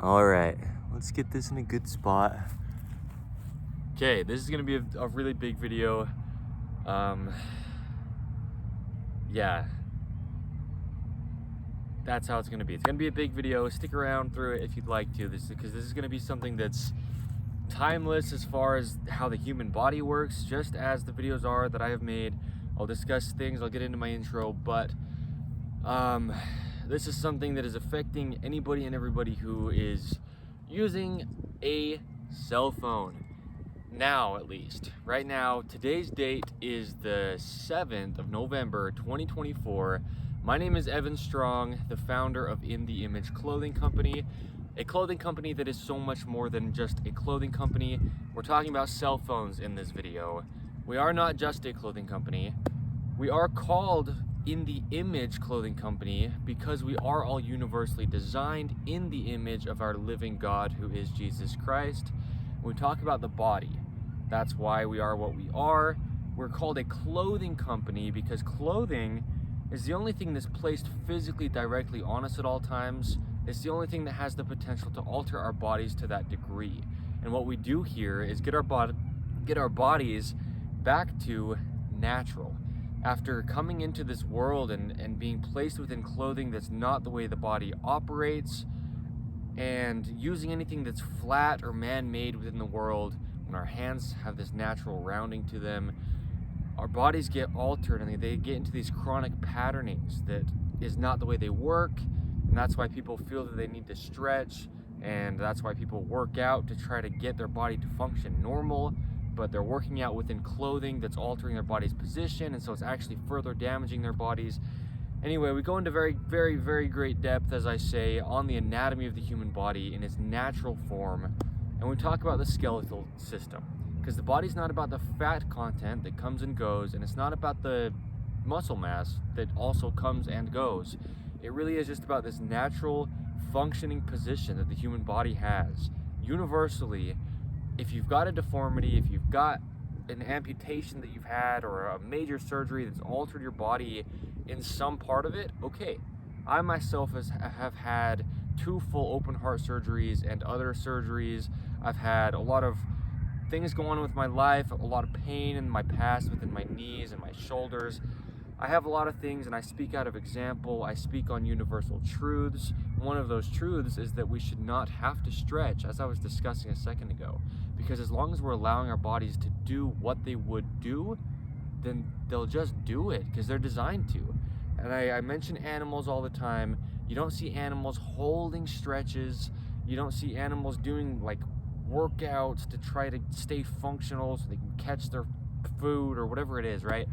All right, let's get this in a good spot. Okay, this is gonna be a really big video. Yeah, that's how it's gonna be. It's gonna be a big video. Stick around through it if you'd like to, because this is gonna be something that's timeless as far as how the human body works, just as the videos are that I have made. I'll discuss things, I'll get into my intro, but this is something that is affecting anybody and everybody who is using a cell phone. Now, at least. Right now, today's date is the 7th of November, 2024. My name is Evan Strong, the founder of In The Image Clothing Company, a clothing company that is so much more than just a clothing company. We're talking about cell phones in this video. We are not just a clothing company. We are called In The Image Clothing Company because we are all universally designed in the image of our living God, who is Jesus Christ. We talk about the body. That's why we are what we are. We're called a clothing company because clothing is the only thing that's placed physically directly on us at all times. It's the only thing that has the potential to alter our bodies to that degree. And what we do here is get our bodies back to natural. After coming into this world and being placed within clothing that's not the way the body operates, and using anything that's flat or man-made within the world, when our hands have this natural rounding to them, our bodies get altered and they get into these chronic patternings that is not the way they work. And that's why people feel that they need to stretch, and that's why people work out to try to get their body to function normal, but they're working out within clothing that's altering their body's position, and so it's actually further damaging their bodies. Anyway, we go into very, very, very great depth, as I say, on the anatomy of the human body in its natural form. And we talk about the skeletal system, because the body's not about the fat content that comes and goes, and it's not about the muscle mass that also comes and goes. It really is just about this natural functioning position that the human body has. Universally, if you've got a deformity, if you've got an amputation that you've had, or a major surgery that's altered your body in some part of it, okay. I myself have had 2 full open heart surgeries and other surgeries. I've had a lot of things going on with my life, a lot of pain in my past within my knees and my shoulders. I have a lot of things, and I speak out of example. I speak on universal truths. One of those truths is that we should not have to stretch, as I was discussing a second ago, because as long as we're allowing our bodies to do what they would do, then they'll just do it because they're designed to. And I mention animals all the time. You don't see animals holding stretches. You don't see animals doing like workouts to try to stay functional so they can catch their food or whatever it is, right?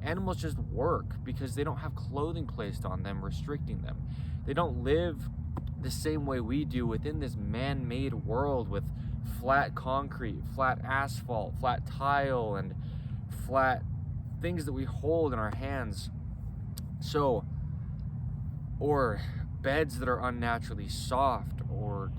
Animals just work because they don't have clothing placed on them restricting them. They don't live the same way we do within this man-made world with flat concrete, flat asphalt, flat tile, and flat things that we hold in our hands. So, or beds that are unnaturally soft, or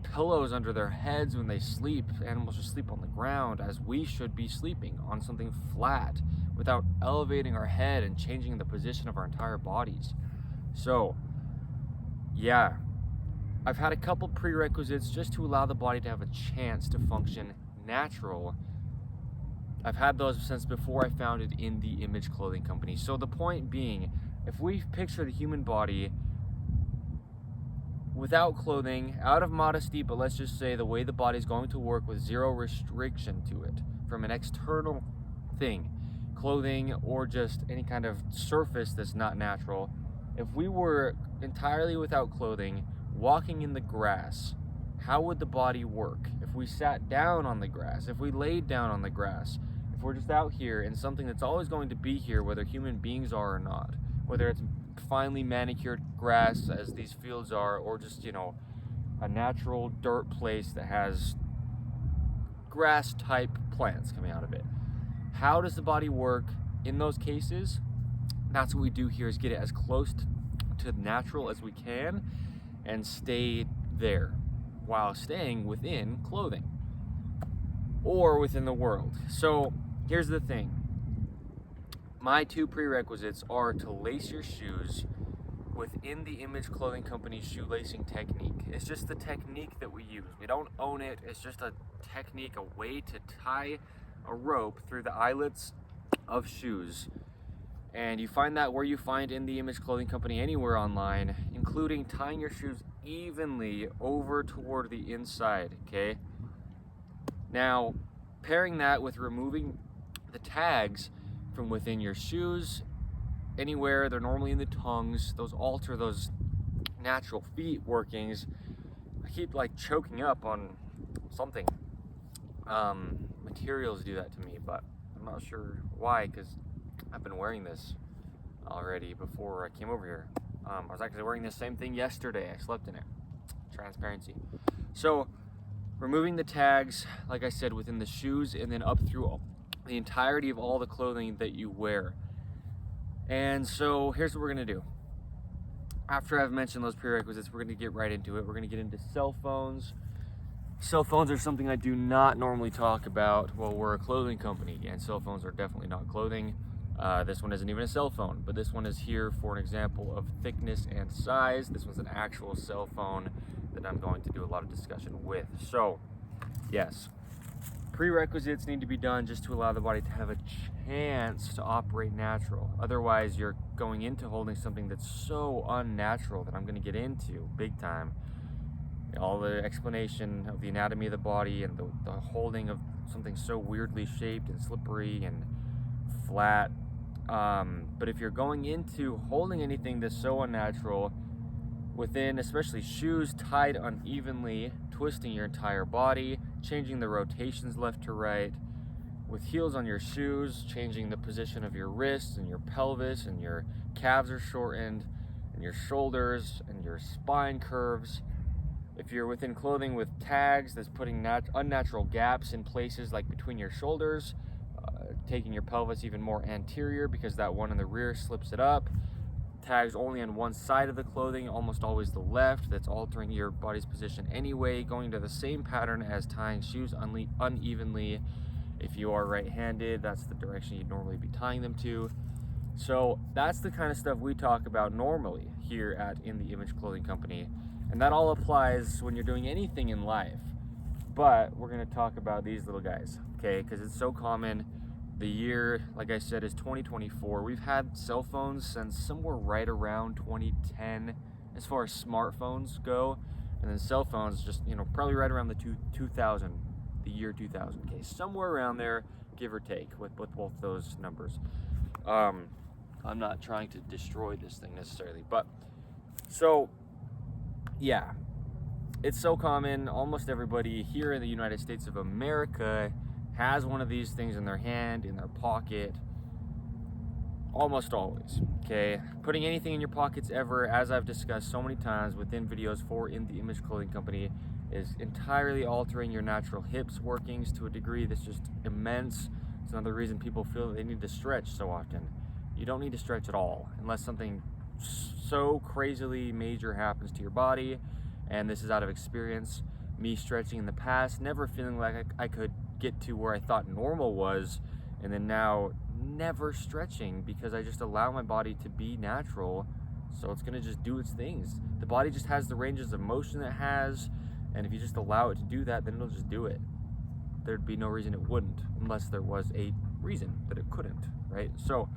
pillows under their heads when they sleep. Animals just sleep on the ground, as we should be sleeping on something flat without elevating our head and changing the position of our entire bodies. So, yeah, I've had a couple prerequisites just to allow the body to have a chance to function natural. I've had those since before I founded In The Image Clothing Company. So the point being, if we picture the human body without clothing, out of modesty, but let's just say the way the body's going to work with zero restriction to it from an external thing, clothing or just any kind of surface that's not natural. If we were entirely without clothing, walking in the grass, how would the body work? If we sat down on the grass, if we laid down on the grass, if we're just out here in something that's always going to be here, whether human beings are or not, whether it's finely manicured grass as these fields are, or just, a natural dirt place that has grass type plants coming out of it. How does the body work in those cases? That's what we do here, is get it as close to natural as we can and stay there while staying within clothing or within the world. So here's the thing. My 2 prerequisites are to lace your shoes within the Image Clothing Company shoelacing technique. It's just the technique that we use. We don't own it. It's just a technique, a way to tie a rope through the eyelets of shoes. And you find that where you find In The Image Clothing Company anywhere online, including tying your shoes evenly over toward the inside, okay? Now, pairing that with removing the tags from within your shoes, anywhere, they're normally in the tongues, those alter those natural feet workings. I keep like choking up on something. Materials do that to me, but I'm not sure why, because I've been wearing this already before I came over here. I was actually wearing the same thing yesterday. I slept in it. Transparency. So, removing the tags, like I said, within the shoes and then up through the entirety of all the clothing that you wear. And so here's what we're gonna do. After I've mentioned those prerequisites, we're gonna get right into it. We're gonna get into cell phones. Cell phones are something I do not normally talk about. Well, we're a clothing company, and cell phones are definitely not clothing. This one isn't even a cell phone, but this one is here for an example of thickness and size. This one's an actual cell phone that I'm going to do a lot of discussion with. So, yes, prerequisites need to be done just to allow the body to have a chance to operate natural. Otherwise, you're going into holding something that's so unnatural that I'm going to get into big time. All the explanation of the anatomy of the body and the holding of something so weirdly shaped and slippery and flat. But if you're going into holding anything that's so unnatural, within especially shoes tied unevenly, twisting your entire body, changing the rotations left to right, with heels on your shoes, changing the position of your wrists and your pelvis, and your calves are shortened, and your shoulders and your spine curves. If you're within clothing with tags that's putting unnatural gaps in places like between your shoulders, taking your pelvis even more anterior because that one in the rear slips it up. Tags only on one side of the clothing, almost always the left, that's altering your body's position anyway, going to the same pattern as tying shoes unevenly. If you are right-handed, that's the direction you'd normally be tying them to. So that's the kind of stuff we talk about normally here at In The Image Clothing Company. And that all applies when you're doing anything in life. But we're going to talk about these little guys, okay? Because it's so common. The year, like I said, is 2024. We've had cell phones since somewhere right around 2010 as far as smartphones go. And then cell phones just, probably right around the 2000, the year 2000. Okay, somewhere around there, give or take, with both those numbers. I'm not trying to destroy this thing necessarily, but so yeah, it's so common. Almost everybody here in the United States of America has one of these things in their hand, in their pocket, almost always, okay? Putting anything in your pockets ever, as I've discussed so many times within videos for In The Image Clothing Company, is entirely altering your natural hips workings to a degree that's just immense. It's another reason people feel that they need to stretch so often. You don't need to stretch at all, unless something so crazily major happens to your body, and this is out of experience. Me stretching in the past, never feeling like I could get to where I thought normal was, and then now never stretching because I just allow my body to be natural, so it's gonna just do its things. The body just has the ranges of motion it has, and if you just allow it to do that, then it'll just do it. There'd be no reason it wouldn't, unless there was a reason that it couldn't, right? So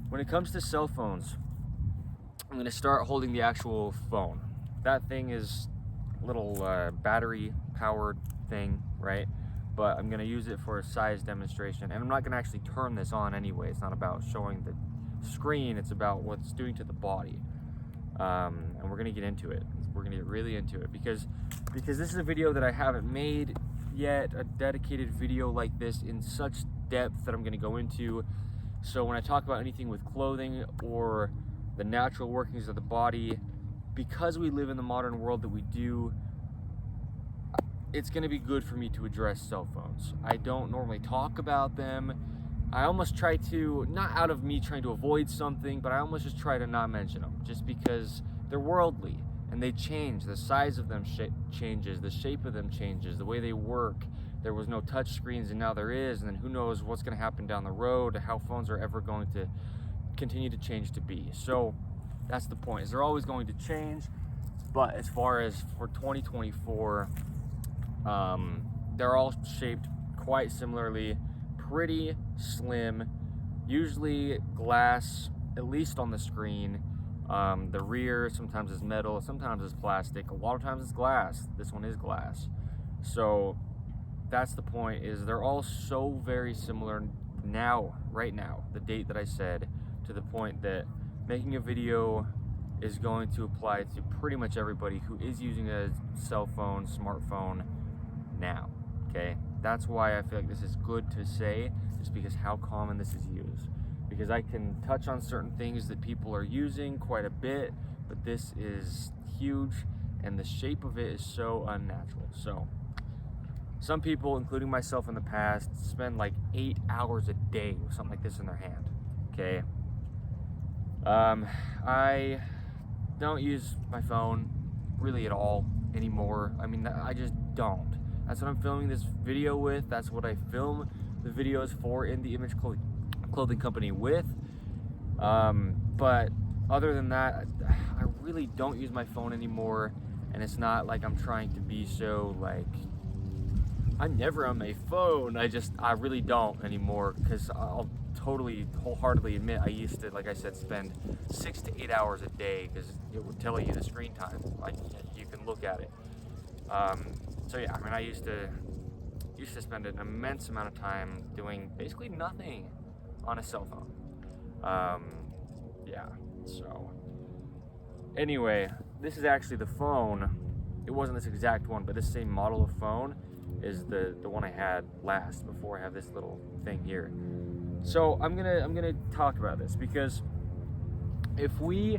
when it comes to cell phones, I'm gonna start holding the actual phone. That thing is a little battery powered thing, right? But I'm gonna use it for a size demonstration, and I'm not gonna actually turn this on anyway. It's not about showing the screen, it's about what it's doing to the body. And we're gonna get into it. We're gonna get really into it because this is a video that I haven't made yet, a dedicated video like this in such depth that I'm gonna go into. So when I talk about anything with clothing or the natural workings of the body, because we live in the modern world that we do, it's gonna be good for me to address cell phones. I don't normally talk about them. I almost try to, not out of me trying to avoid something, but I almost just try to not mention them, just because they're worldly and they change. The size of them changes, the shape of them changes, the way they work. There was no touch screens and now there is, and then who knows what's gonna happen down the road, how phones are ever going to continue to change to be. So That's the point, is they're always going to change. But as far as for 2024, they're all shaped quite similarly, pretty slim, usually glass, at least on the screen. The rear sometimes is metal, sometimes it's plastic, a lot of times it's glass. This one is glass. So that's the point, is they're all so very similar now, right now, the date that I said, to the point that making a video is going to apply to pretty much everybody who is using a cell phone, smartphone now, okay? That's why I feel like this is good to say, just because how common this is used. Because I can touch on certain things that people are using quite a bit, but this is huge, and the shape of it is so unnatural. So some people, including myself in the past, spend like 8 hours a day with something like this in their hand, okay? I don't use my phone really at all anymore. I mean, I just don't. That's what I'm filming this video with. That's what I film the videos for in the Image Clothing Company with. But other than that, I really don't use my phone anymore. And it's not like I'm trying to be so like, I'm never on my phone. I really don't anymore, because I'll totally wholeheartedly admit I used to, like I said, spend 6 to 8 hours a day, because it would tell you the screen time, like you can look at it. So yeah, I mean, I used to spend an immense amount of time doing basically nothing on a cell phone. Yeah, so anyway, this is actually the phone. It wasn't this exact one, but this same model of phone is the one I had last, before I have this little thing here. So I'm gonna talk about this, because if we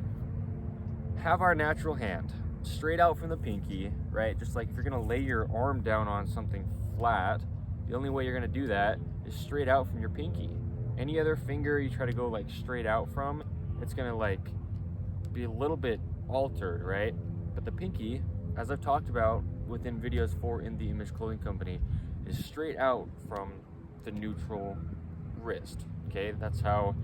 have our natural hand straight out from the pinky, right? Just like if you're gonna lay your arm down on something flat, the only way you're gonna do that is straight out from your pinky. Any other finger you try to go like straight out from, it's gonna like be a little bit altered, right? But the pinky, as I've talked about within videos for In The Image Clothing Company, is straight out from the neutral wrist, okay? That's how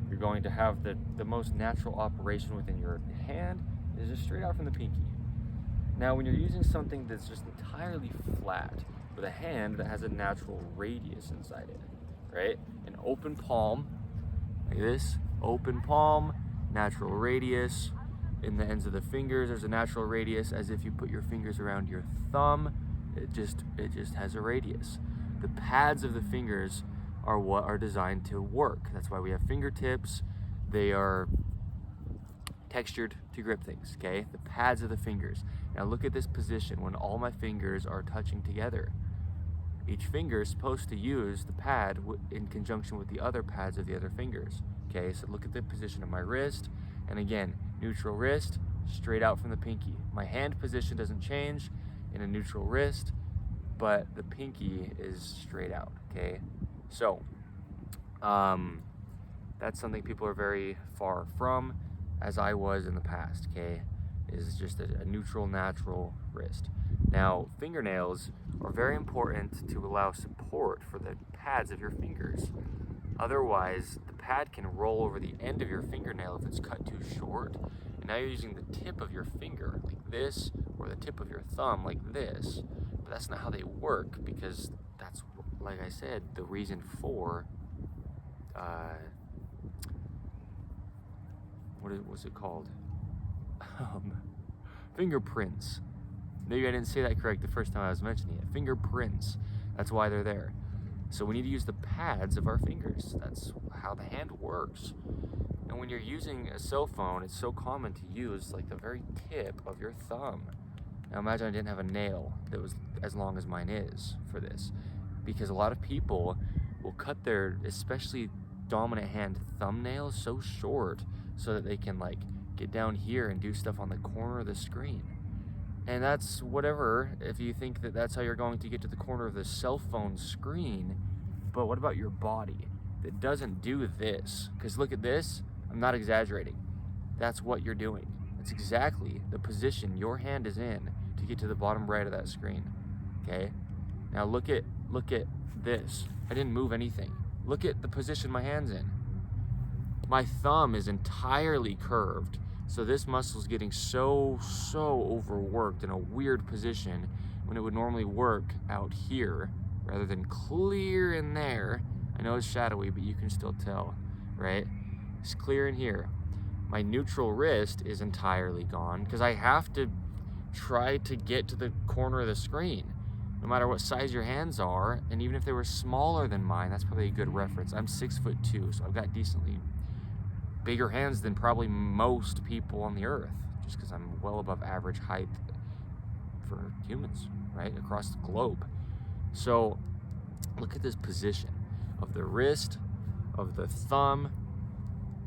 you're going to have the most natural operation within your hand, is just straight out from the pinky. Now, when you're using something that's just entirely flat, with a hand that has a natural radius inside it, right? An open palm, like this, open palm, natural radius. In the ends of the fingers, there's a natural radius, as if you put your fingers around your thumb, it just has a radius. The pads of the fingers are what are designed to work. That's why we have fingertips. They are textured to grip things, okay? The pads of the fingers. Now look at this position when all my fingers are touching together. Each finger is supposed to use the pad in conjunction with the other pads of the other fingers, okay? So look at the position of my wrist, and again, neutral wrist, straight out from the pinky. My hand position doesn't change in a neutral wrist, but the pinky is straight out, okay? So, that's something people are very far from, as I was in the past, okay? Is just a neutral, natural wrist. Now, fingernails are very important to allow support for the pads of your fingers. Otherwise, the pad can roll over the end of your fingernail if it's cut too short. And now you're using the tip of your finger like this, or the tip of your thumb like this. But that's not how they work, because that's, like I said, the reason for, what's it called? Fingerprints. Maybe I didn't say that correct the first time I was mentioning it. Fingerprints. That's why they're there. So we need to use the pads of our fingers. That's how the hand works. And when you're using a cell phone, it's so common to use like the very tip of your thumb. Now imagine I didn't have a nail that was as long as mine is for this. Because a lot of people will cut their, especially dominant hand thumbnails, so short so that they can like get down here and do stuff on the corner of the screen. And that's whatever, if you think that that's how you're going to get to the corner of the cell phone screen. But what about your body that doesn't do this? Because look at this, I'm not exaggerating. That's what you're doing. That's exactly the position your hand is in to get to the bottom right of that screen, okay? Now look at this. I didn't move anything. Look at the position my hand's in. My thumb is entirely curved So this muscle is getting so overworked in a weird position when it would normally work out here rather than clear in there. I know it's shadowy, but you can still tell, right? It's clear in here. My neutral wrist is entirely gone because I have to try to get to the corner of the screen, no matter what size your hands are. And even if they were smaller than mine, that's probably a good reference. I'm 6'2", so I've got decently bigger hands than probably most people on the earth, just because I'm well above average height for humans, right, across the globe. So look at this position of the wrist, of the thumb,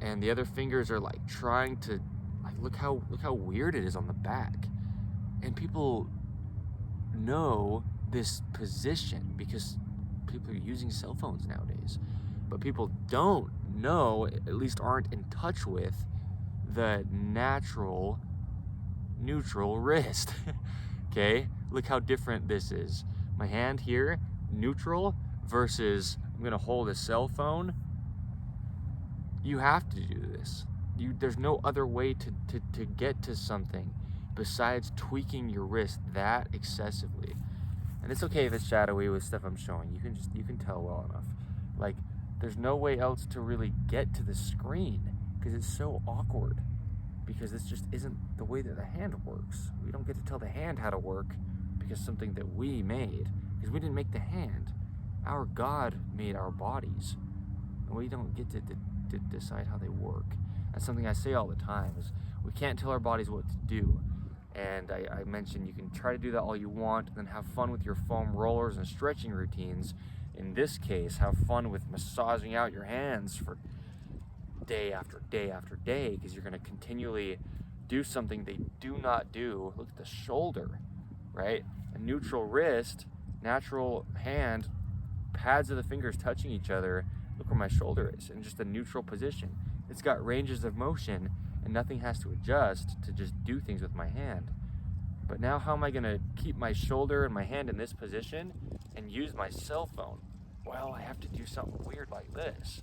and the other fingers are like trying to, like, look how weird it is on the back. And people know this position because people are using cell phones nowadays, but people don't know, at least aren't in touch with, the natural neutral wrist. Okay, look how different this is. My hand here, neutral, versus I'm gonna hold a cell phone. You have to do this. There's no other way to get to something besides tweaking your wrist that excessively. And it's okay if it's shadowy with stuff I'm showing. You can tell well enough. Like, there's no way else to really get to the screen because it's so awkward, because this just isn't the way that the hand works. We don't get to tell the hand how to work because something that we made, because we didn't make the hand. Our God made our bodies, and we don't get to decide how they work. That's something I say all the time, is we can't tell our bodies what to do. And I mentioned you can try to do that all you want, and then have fun with your foam rollers and stretching routines. In this case, have fun with massaging out your hands for day after day after day, because you're going to continually do something they do not do. Look at the shoulder, right? A neutral wrist, natural hand, pads of the fingers touching each other. Look where my shoulder is in just a neutral position. It's got ranges of motion, and nothing has to adjust to just do things with my hand. But now how am I going to keep my shoulder and my hand in this position and use my cell phone? Well, I have to do something weird like this.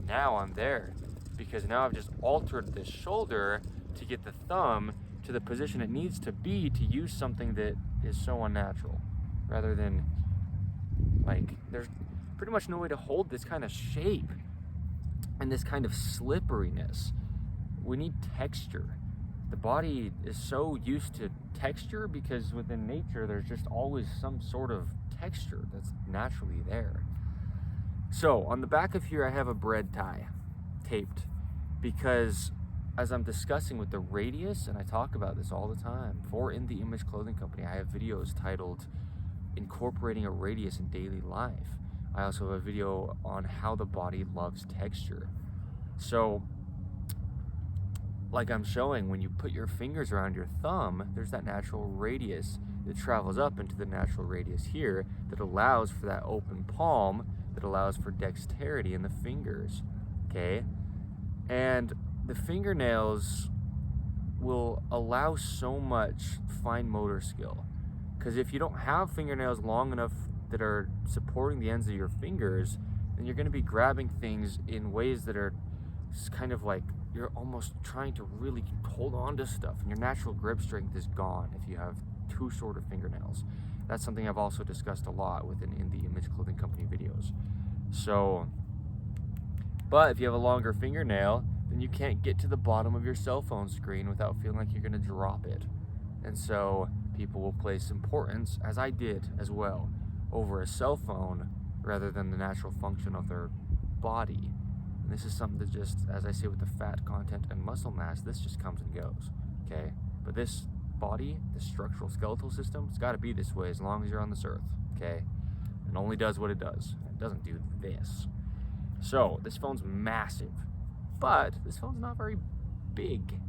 Now I'm there, because now I've just altered this shoulder to get the thumb to the position it needs to be to use something that is so unnatural, rather than, like, there's pretty much no way to hold this kind of shape and this kind of slipperiness. We need texture. The body is so used to texture because within nature there's just always some sort of texture that's naturally there. So on the back of here I have a bread tie taped, because as I'm discussing with the radius, and I talk about this all the time for In The Image Clothing Company, I have videos titled Incorporating a Radius in Daily Life. I also have a video on how the body loves texture. So like I'm showing, when you put your fingers around your thumb, there's that natural radius that travels up into the natural radius here that allows for that open palm, that allows for dexterity in the fingers, okay? And the fingernails will allow so much fine motor skill, because if you don't have fingernails long enough that are supporting the ends of your fingers, then you're going to be grabbing things in ways that are kind of like you're almost trying to really hold on to stuff, and your natural grip strength is gone if you have too short of fingernails. That's something I've also discussed a lot within In The Image Clothing Company videos. So, but if you have a longer fingernail, then you can't get to the bottom of your cell phone screen without feeling like you're going to drop it. And so people will place importance, as I did as well, over a cell phone rather than the natural function of their body. And this is something that just, as I say with the fat content and muscle mass, this just comes and goes, okay? But this body, this structural skeletal system, it's got to be this way as long as you're on this earth, okay? It only does what it does. It doesn't do this. So this phone's massive, but this phone's not very big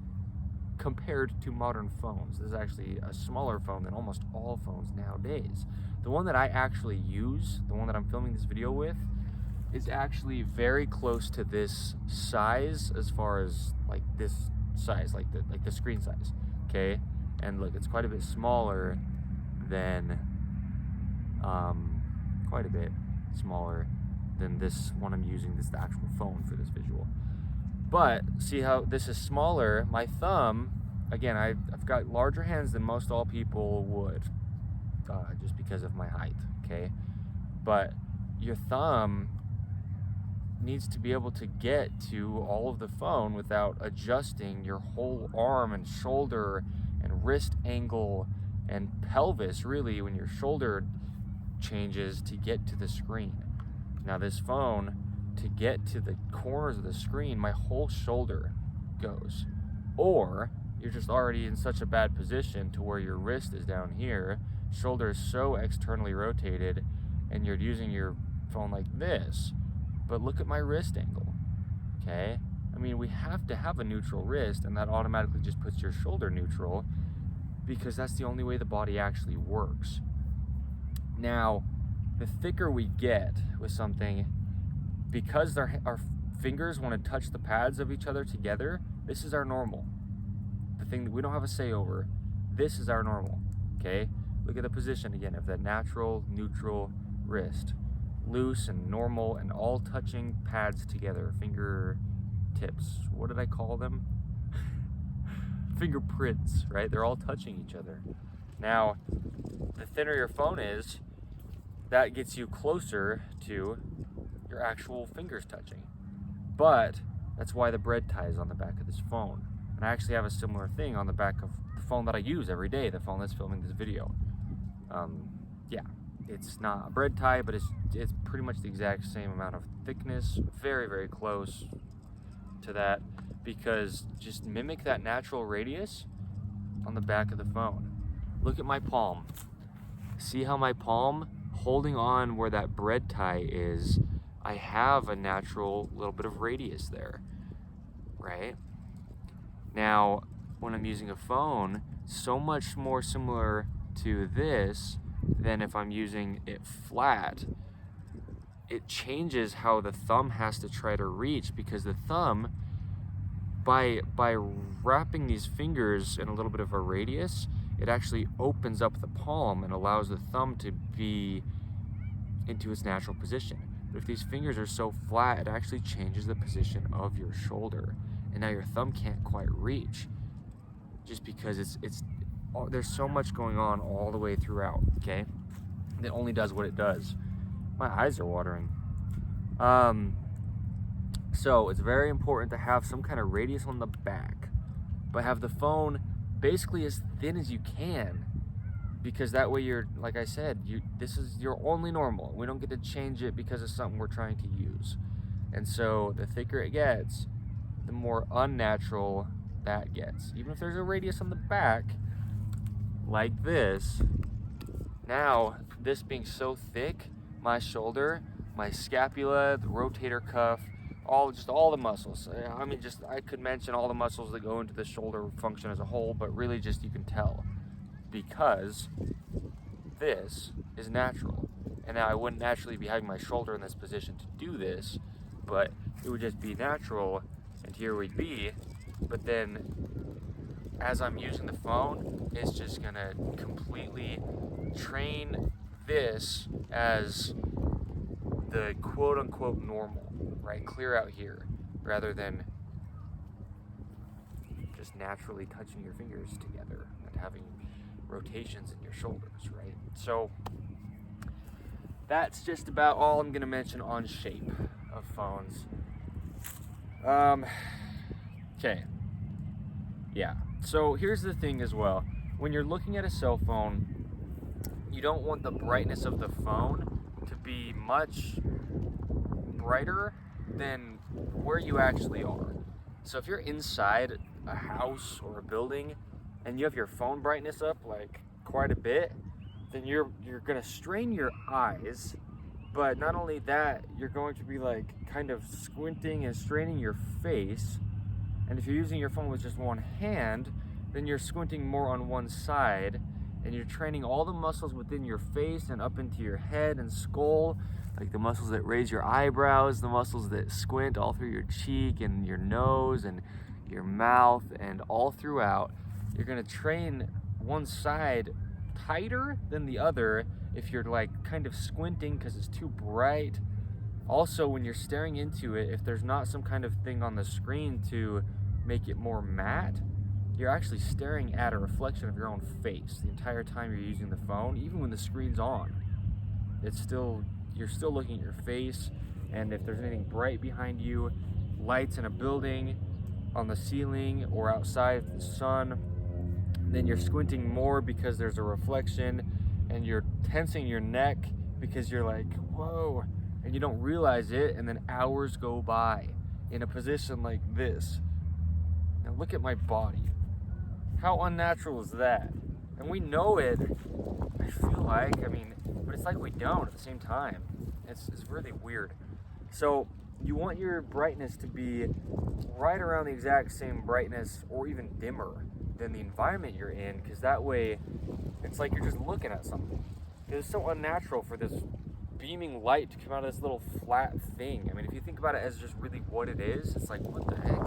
compared to modern phones. This is actually a smaller phone than almost all phones nowadays. The one that I actually use, the one that I'm filming this video with, is actually very close to this size, as far as like this size, like the screen size, okay? And look, it's quite a bit smaller than this one I'm using, this the actual phone for this visual. But see how this is smaller? My thumb, again, I've got larger hands than most all people would, just because of my height, okay? But your thumb needs to be able to get to all of the phone without adjusting your whole arm and shoulder and wrist angle and pelvis, really, when your shoulder changes to get to the screen. Now this phone, to get to the corners of the screen, my whole shoulder goes. Or you're just already in such a bad position to where your wrist is down here, shoulder is so externally rotated, and you're using your phone like this. But look at my wrist angle, okay? I mean, we have to have a neutral wrist, and that automatically just puts your shoulder neutral, because that's the only way the body actually works. Now, the thicker we get with something, because our fingers want to touch the pads of each other together, this is our normal. The thing that we don't have a say over, this is our normal, okay? Look at the position again of that natural, neutral wrist. Loose and normal and all touching pads together, finger tips. What did I call them? Fingerprints, right? They're all touching each other. Now, the thinner your phone is, that gets you closer to your actual fingers touching. But that's why the bread tie is on the back of this phone. And I actually have a similar thing on the back of the phone that I use every day, the phone that's filming this video. Yeah, it's not a bread tie, but it's pretty much the exact same amount of thickness, very, very close to that, because just mimic that natural radius on the back of the phone. Look at my palm. See how my palm, holding on where that bread tie is, I have a natural little bit of radius there, right? Now, when I'm using a phone, so much more similar to this than if I'm using it flat. It changes how the thumb has to try to reach, because the thumb, by wrapping these fingers in a little bit of a radius, it actually opens up the palm and allows the thumb to be into its natural position. But if these fingers are so flat, it actually changes the position of your shoulder, and now your thumb can't quite reach, just because there's so much going on all the way throughout, okay? It only does what it does. My eyes are watering. So it's very important to have some kind of radius on the back, but have the phone basically as thin as you can, because that way you're, like I said, this is your only normal. We don't get to change it because of something we're trying to use. And so the thicker it gets, the more unnatural that gets. Even if there's a radius on the back, like this, now this being so thick, my shoulder, my scapula, the rotator cuff, all the muscles. I mean, I could mention all the muscles that go into the shoulder function as a whole, but really just you can tell, because this is natural. And now I wouldn't naturally be having my shoulder in this position to do this, but it would just be natural, and here we'd be. But then as I'm using the phone, it's just gonna completely train this as the quote-unquote normal, right? Clear out here, rather than just naturally touching your fingers together and having rotations in your shoulders, right? So that's just about all I'm gonna mention on shape of phones. Okay. Yeah. So here's the thing as well. When you're looking at a cell phone, you don't want the brightness of the phone to be much brighter than where you actually are. So if you're inside a house or a building and you have your phone brightness up like quite a bit, then you're gonna strain your eyes. But not only that, you're going to be like kind of squinting and straining your face. And if you're using your phone with just one hand, then you're squinting more on one side, and you're training all the muscles within your face and up into your head and skull, like the muscles that raise your eyebrows, the muscles that squint all through your cheek and your nose and your mouth and all throughout. You're gonna train one side tighter than the other if you're like kind of squinting because it's too bright, Also, when you're staring into it, if there's not some kind of thing on the screen to make it more matte, you're actually staring at a reflection of your own face the entire time you're using the phone. Even when the screen's on, you're still looking at your face. And if there's anything bright behind you, lights in a building, on the ceiling, or outside in the sun, then you're squinting more because there's a reflection, and you're tensing your neck because you're like, whoa, and you don't realize it, and then hours go by in a position like this. Now look at my body. How unnatural is that? And we know it, I feel like, but it's like we don't at the same time. It's really weird. So you want your brightness to be right around the exact same brightness or even dimmer than the environment you're in, because that way it's like you're just looking at something. It's so unnatural for this beaming light to come out of this little flat thing. If you think about it as just really what it is, it's like, what the heck,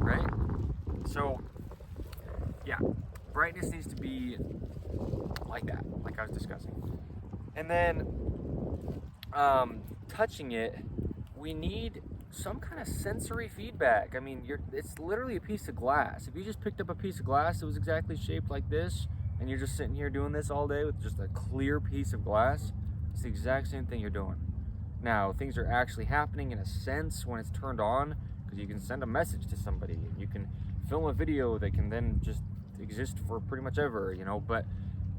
right? So yeah, brightness needs to be like that, like I was discussing. And then touching it, we need some kind of sensory feedback. It's literally a piece of glass. If you just picked up a piece of glass that was exactly shaped like this, and you're just sitting here doing this all day with just a clear piece of glass, it's the exact same thing you're doing. Now, things are actually happening in a sense when it's turned on, because you can send a message to somebody, and you can film a video that can then just exist for pretty much ever, but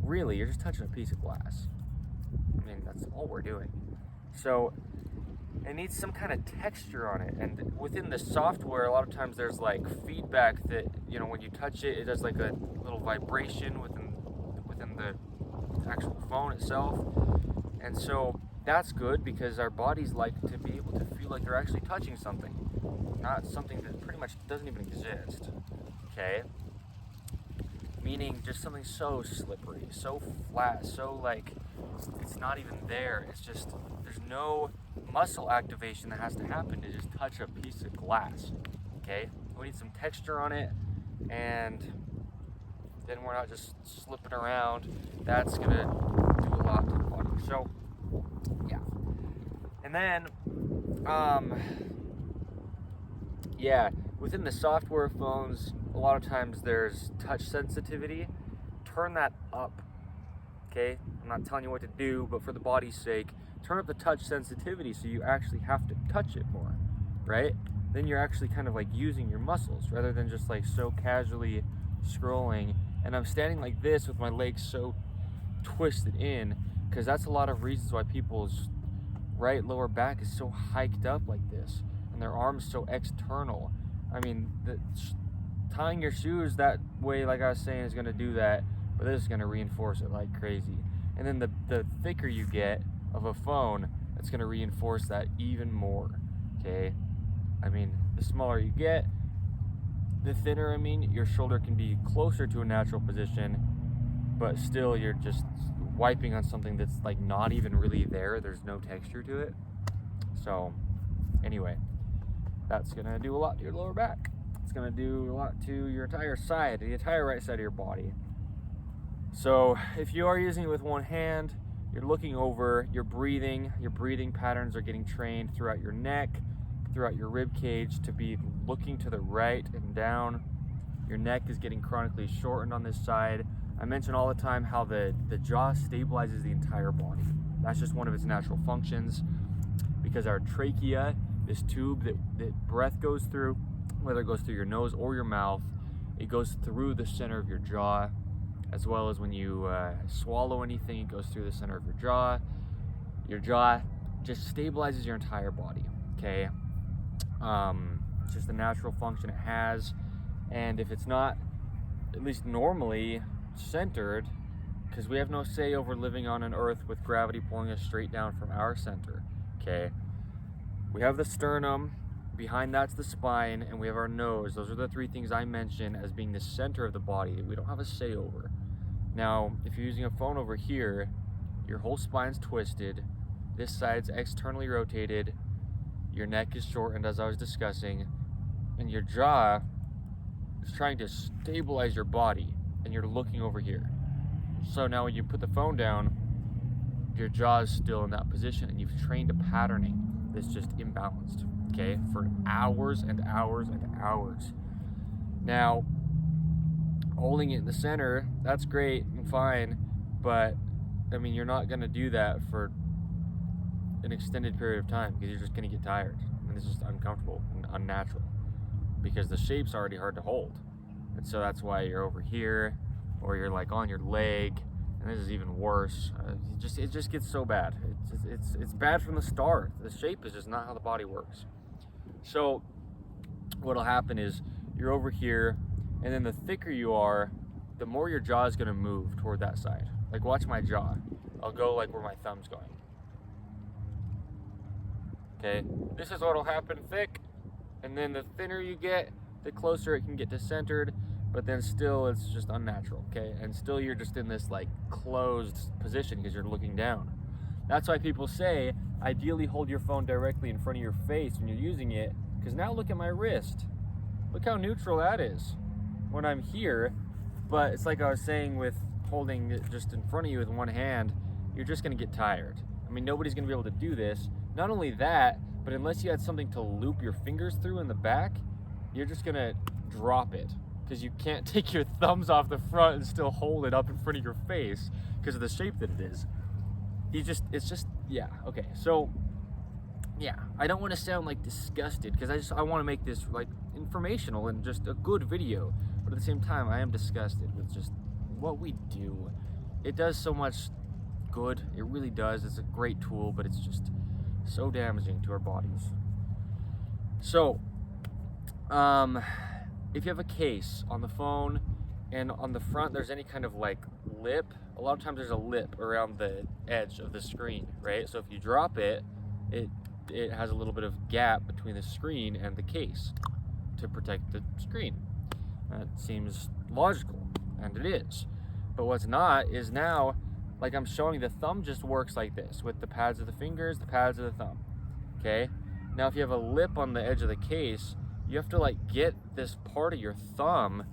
really, you're just touching a piece of glass. That's all we're doing. So it needs some kind of texture on it, and within the software, a lot of times there's like feedback that, when you touch it, it does like a little vibration within the actual phone itself. And so that's good, because our bodies like to be able to feel like they're actually touching something, not something that pretty much doesn't even exist. Okay, meaning just something so slippery, so flat, so like it's not even there. It's just, there's no muscle activation that has to happen to just touch a piece of glass. Okay, we need some texture on it, and then we're not just slipping around. That's gonna do a lot to the body. So yeah, and then within the software phones, a lot of times there's touch sensitivity. Turn that up. Okay, I'm not telling you what to do, but for the body's sake, turn up the touch sensitivity so you actually have to touch it more, right? Then you're actually kind of like using your muscles rather than just like so casually scrolling. And I'm standing like this with my legs so twisted in, because that's a lot of reasons why people's right lower back is so hiked up like this, and their arms so external. Tying your shoes that way, like I was saying, is going to do that, but this is going to reinforce it like crazy. And then the thicker you get of a phone, it's going to reinforce that even more. Okay, the smaller you get, the thinner. Your shoulder can be closer to a natural position, but still you're just wiping on something that's like not even really there. There's no texture to it. So anyway, that's going to do a lot to your lower back. It's going to do a lot to your entire side, the entire right side of your body. So if you are using it with one hand, you're looking over, your breathing patterns are getting trained throughout your neck, throughout your rib cage, to be looking to the right and down. Your neck is getting chronically shortened on this side. I mention all the time how the jaw stabilizes the entire body. That's just one of its natural functions, because our trachea, this tube that breath goes through, whether it goes through your nose or your mouth, it goes through the center of your jaw, as well as when you swallow anything, it goes through the center of your jaw. Your jaw just stabilizes your entire body, okay? It's just a natural function it has, and if it's not, at least normally, centered, because we have no say over living on an earth with gravity pulling us straight down from our center, okay? We have the sternum, behind that's the spine, and we have our nose. Those are the three things I mentioned as being the center of the body that we don't have a say over. Now, if you're using a phone over here, your whole spine's twisted, this side's externally rotated, your neck is shortened, as I was discussing, and your jaw is trying to stabilize your body, and you're looking over here. So now when you put the phone down, your jaw is still in that position, and you've trained a patterning that's just imbalanced, okay, for hours and hours and hours. Now, holding it in the center, that's great and fine, but I mean, you're not gonna do that for an extended period of time because you're just gonna get tired, and it's just uncomfortable and unnatural because the shape's already hard to hold. And so that's why you're over here, or you're like on your leg, and this is even worse. It just gets so bad. It's bad from the start. The shape is just not how the body works. So what'll happen is you're over here, and then the thicker you are, the more your jaw is gonna move toward that side. Like watch my jaw. I'll go like where my thumb's going. Okay, this is what'll happen thick, and then the thinner you get, the closer it can get to centered, but then still it's just unnatural, okay? And still you're just in this like closed position because you're looking down. That's why people say, ideally hold your phone directly in front of your face when you're using it, because now look at my wrist. Look how neutral that is when I'm here. But it's like I was saying with holding it just in front of you with one hand, you're just gonna get tired. I mean, nobody's gonna be able to do this. Not only that, but unless you had something to loop your fingers through in the back, you're just gonna drop it because you can't take your thumbs off the front and still hold it up in front of your face because of the shape that it is. Yeah, okay. So, yeah, I don't want to sound like disgusted because I want to make this like informational and just a good video, but at the same time, I am disgusted with just what we do. It does so much good. It really does. It's a great tool, but it's just so damaging to our bodies. So, if you have a case on the phone and on the front there's any kind of like lip, a lot of times there's a lip around the edge of the screen, right? So if you drop it, it has a little bit of gap between the screen and the case to protect the screen. That seems logical, and it is. But what's not is now, like I'm showing, the thumb just works like this with the pads of the fingers, the pads of the thumb, okay? Now if you have a lip on the edge of the case, you have to like get this part of your thumb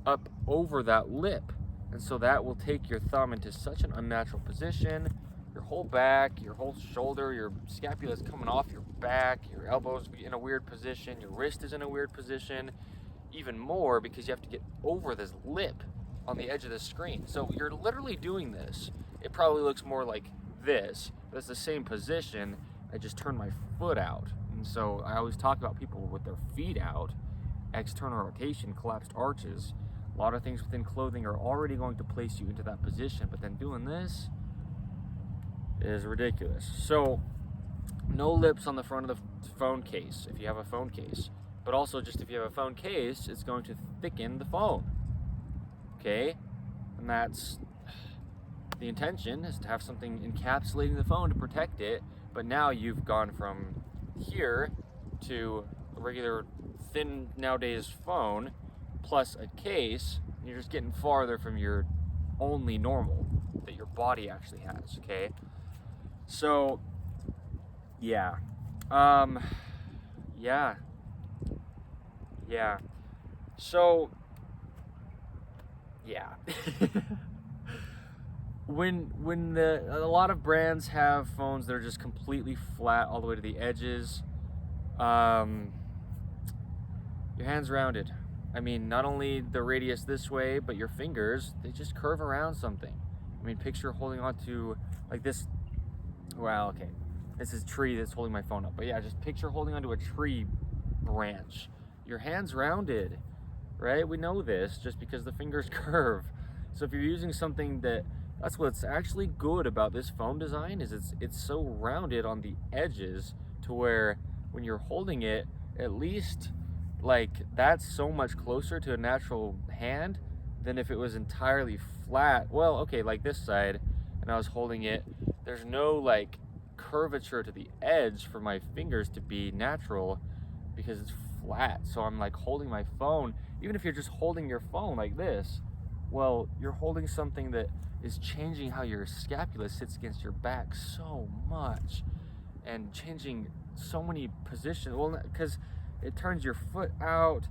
up over that lip. And so that will take your thumb into such an unnatural position. Your whole back, your whole shoulder, your scapula is coming off your back, your elbow's in a weird position, your wrist is in a weird position, even more because you have to get over this lip on the edge of the screen. So you're literally doing this. It probably looks more like this, but it's the same position. I just turned my foot out. And so I always talk about people with their feet out, external rotation, collapsed arches. A lot of things within clothing are already going to place you into that position, but then doing this is ridiculous. So no lips on the front of the phone case if you have a phone case, but also just if you have a phone case, it's going to thicken the phone, okay? And that's the intention, is to have something encapsulating the phone to protect it, but now you've gone from here to a regular thin nowadays phone plus a case, and you're just getting farther from your only normal that your body actually has, okay? So yeah, so yeah. When a lot of brands have phones that are just completely flat all the way to the edges, your hand's rounded. I mean, not only the radius this way, but your fingers, they just curve around something. I mean, picture holding on to like this. Well, okay, this is a tree that's holding my phone up, but yeah, just picture holding onto a tree branch. Your hand's rounded, right? We know this just because the fingers curve. So if you're using something that's what's actually good about this phone design, is it's so rounded on the edges to where when you're holding it, at least like that's so much closer to a natural hand than if it was entirely flat. Well, okay, like this side, and I was holding it, there's no like curvature to the edge for my fingers to be natural because it's flat. So I'm like holding my phone, even if you're just holding your phone like this, well, you're holding something that is changing how your scapula sits against your back so much and changing so many positions. Well, because it turns your foot out,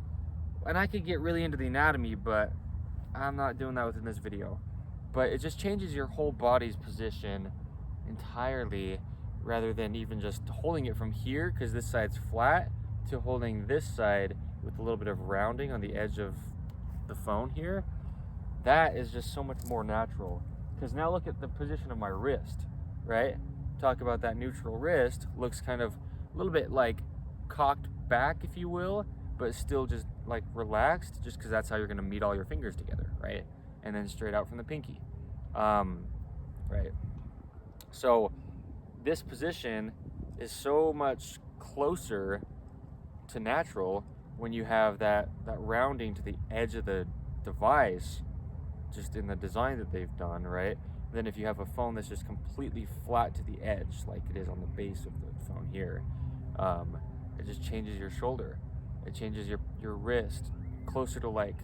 and I could get really into the anatomy, but I'm not doing that within this video. But it just changes your whole body's position entirely rather than even just holding it from here, because this side's flat, to holding this side with a little bit of rounding on the edge of the phone here. That is just so much more natural. Because now look at the position of my wrist, right? Talk about that neutral wrist, looks kind of a little bit like cocked back, if you will, but still just like relaxed, just because that's how you're gonna meet all your fingers together, right? And then straight out from the pinky, right? So this position is so much closer to natural when you have that rounding to the edge of the device, just in the design that they've done, right? Then if you have a phone that's just completely flat to the edge, like it is on the base of the phone here, it just changes your shoulder. It changes your wrist closer to like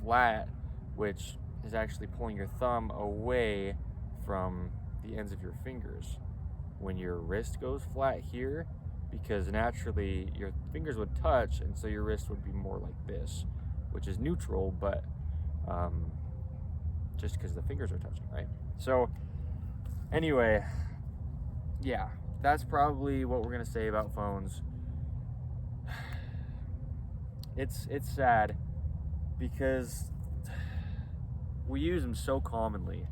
flat, which is actually pulling your thumb away from the ends of your fingers. When your wrist goes flat here, because naturally your fingers would touch, and so your wrist would be more like this, which is neutral, but just because the fingers are touching, right? So anyway, yeah, that's probably what we're gonna say about phones. It's sad because we use them so commonly.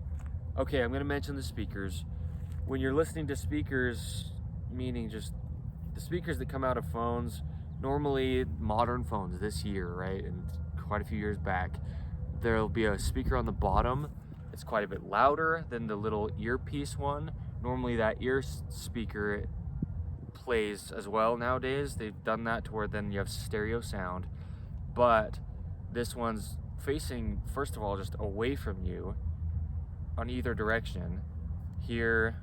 Okay, I'm gonna mention the speakers. When you're listening to speakers, meaning just the speakers that come out of phones, normally modern phones this year, right, and quite a few years back, there'll be a speaker on the bottom. It's quite a bit louder than the little earpiece one. Normally that ear speaker plays as well nowadays. They've done that to where then you have stereo sound, but this one's facing, first of all, just away from you on either direction. Here,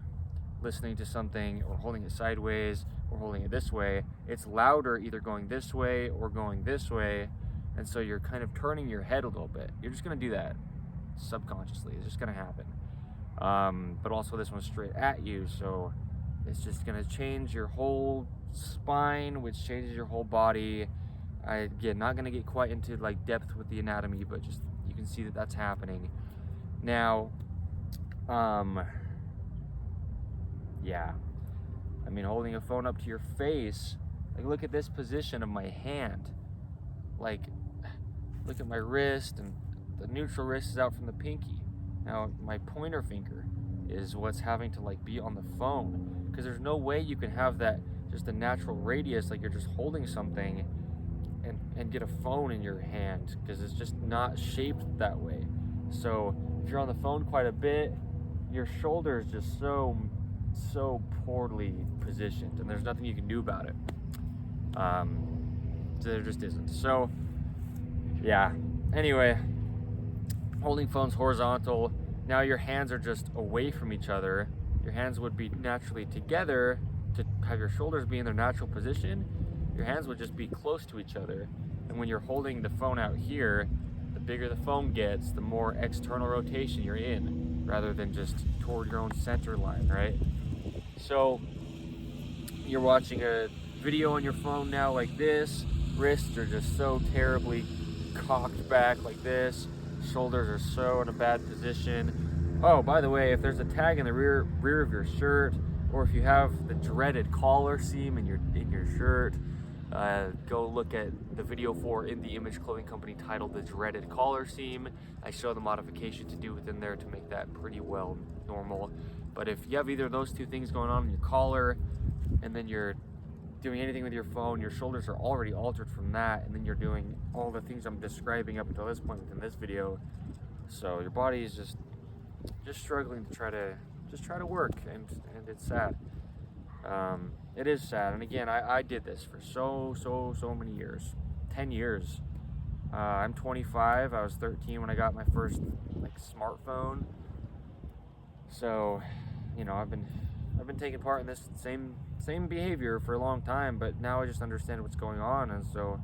listening to something or holding it sideways or holding it this way, it's louder either going this way or going this way, and so you're kind of turning your head a little bit. You're just gonna do that subconsciously. It's just gonna happen. But also this one's straight at you, so it's just gonna change your whole spine, which changes your whole body. Again, not gonna get quite into like depth with the anatomy, but just you can see that that's happening. Now, yeah, I mean, holding a phone up to your face, like look at this position of my hand. Like, look at my wrist, and the neutral wrist is out from the pinky. Now, my pointer finger is what's having to like be on the phone, because there's no way you can have that just a natural radius, like you're just holding something and get a phone in your hand, because it's just not shaped that way. So if you're on the phone quite a bit, your shoulder is just so poorly positioned, and there's nothing you can do about it. So there just isn't. So yeah, anyway, holding phones horizontal, now your hands are just away from each other. Your hands would be naturally together to have your shoulders be in their natural position. Your hands would just be close to each other. And when you're holding the phone out here, the bigger the phone gets, the more external rotation you're in, rather than just toward your own center line, right? So you're watching a video on your phone now like this, wrists are just so terribly cocked back like this, shoulders are so in a bad position. Oh, by the way, if there's a tag in the rear of your shirt, or if you have the dreaded collar seam in your shirt, go look at the video for In the Image Clothing Company titled The Dreaded Collar Seam. I show the modification to do within there to make that pretty well normal. But if you have either of those two things going on in your collar, and then you're doing anything with your phone, your shoulders are already altered from that, and then you're doing all the things I'm describing up until this point within this video, so your body is just struggling to try to work, and it's sad. It is sad. And again, I did this for so many years, 10 years. I'm 25. I was 13 when I got my first like smartphone. So, you know, I've been taking part in this same behavior for a long time, but now I just understand what's going on. And so,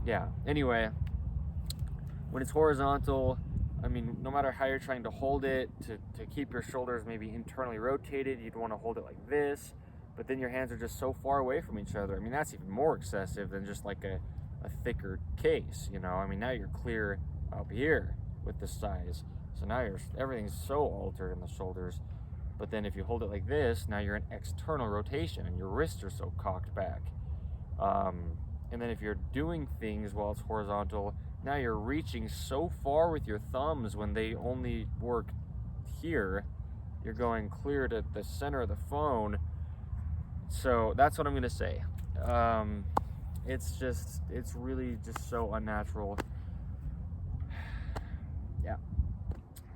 yeah. Anyway, when it's horizontal, I mean, no matter how you're trying to hold it, to keep your shoulders maybe internally rotated, you'd want to hold it like this, but then your hands are just so far away from each other. I mean, that's even more excessive than just like a thicker case, you know? I mean, now you're clear up here with the size. So now everything's so altered in the shoulders. But then if you hold it like this, now you're in external rotation and your wrists are so cocked back. And then if you're doing things while it's horizontal, now you're reaching so far with your thumbs when they only work here. You're going clear to the center of the phone. So that's what I'm gonna say. It's really just so unnatural. Yeah.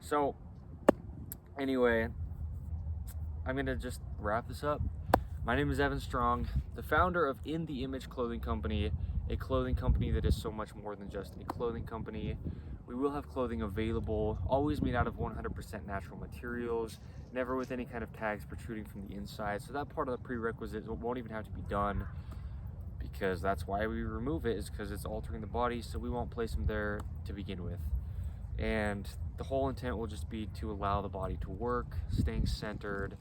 So anyway, I'm gonna just wrap this up. My name is Evan Strong, the founder of In the Image Clothing Company, a clothing company that is so much more than just a clothing company. We will have clothing available, always made out of 100% natural materials, never with any kind of tags protruding from the inside. So that part of the prerequisites won't even have to be done, because that's why we remove it, is because it's altering the body, so we won't place them there to begin with. And the whole intent will just be to allow the body to work, staying centered,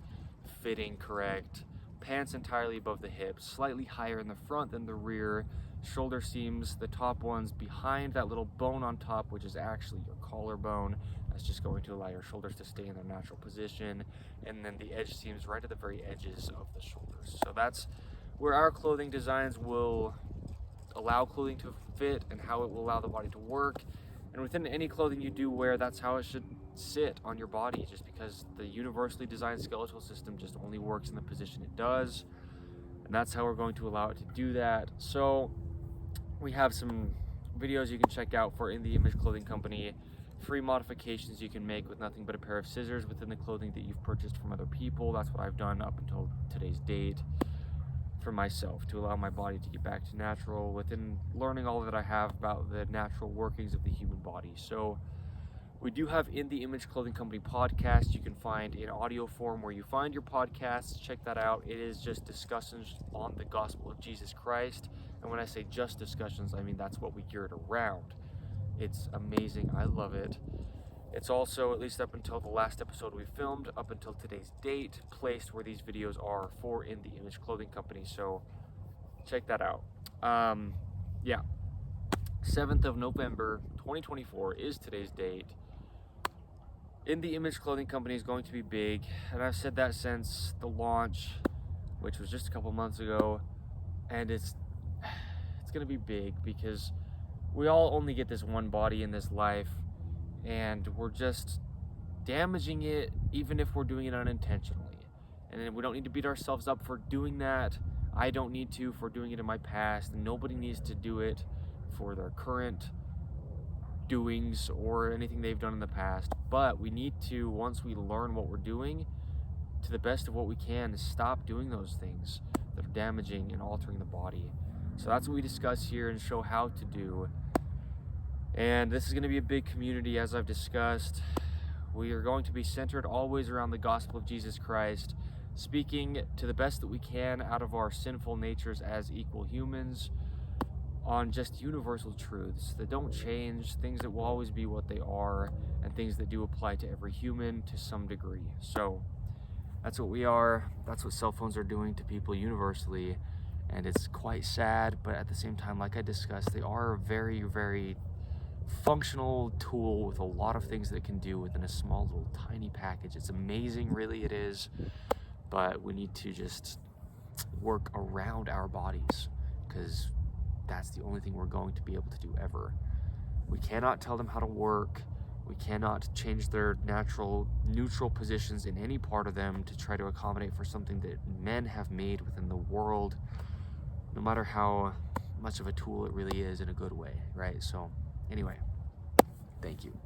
fitting correct, pants entirely above the hips, slightly higher in the front than the rear, shoulder seams, the top ones behind that little bone on top, which is actually your collarbone. That's just going to allow your shoulders to stay in their natural position, and then the edge seams right at the very edges of the shoulders. So that's where our clothing designs will allow clothing to fit and how it will allow the body to work. And within any clothing you do wear, that's how it should sit on your body, just because the universally designed skeletal system just only works in the position it does. And that's how we're going to allow it to do that. So we have some videos you can check out for In the Image Clothing Company, free modifications you can make with nothing but a pair of scissors within the clothing that you've purchased from other people. That's what I've done up until today's date for myself, to allow my body to get back to natural within learning all that I have about the natural workings of the human body. So we do have In the Image Clothing Company podcast you can find in audio form where you find your podcasts. Check that out. It is just discussions on the gospel of Jesus Christ. And when I say just discussions, I mean that's what we gear it around. It's amazing. I love it. It's also, at least up until the last episode we filmed, up until today's date, placed where these videos are for In the Image Clothing Company. So check that out. Yeah. 7th of November, 2024 is today's date. In the Image Clothing Company is going to be big, and I've said that since the launch, which was just a couple months ago, and it's going to be big because we all only get this one body in this life, and we're just damaging it even if we're doing it unintentionally. And we don't need to beat ourselves up for doing that. I don't need to for doing it in my past, and nobody needs to do it for their current doings or anything they've done in the past. But we need to, once we learn what we're doing, to the best of what we can, stop doing those things that are damaging and altering the body. So that's what we discuss here and show how to do. And this is going to be a big community, as I've discussed. We are going to be centered always around the gospel of Jesus Christ, speaking to the best that we can out of our sinful natures as equal humans on just universal truths that don't change, things that will always be what they are, and things that do apply to every human to some degree. So that's what we are. That's what cell phones are doing to people universally. And it's quite sad, but at the same time, like I discussed, they are a very, very functional tool with a lot of things that it can do within a small little tiny package. It's amazing, really it is, but we need to just work around our bodies, because that's the only thing we're going to be able to do ever. We cannot tell them how to work. We cannot change their natural neutral positions in any part of them to try to accommodate for something that men have made within the world, no matter how much of a tool it really is in a good way, right? So anyway, thank you.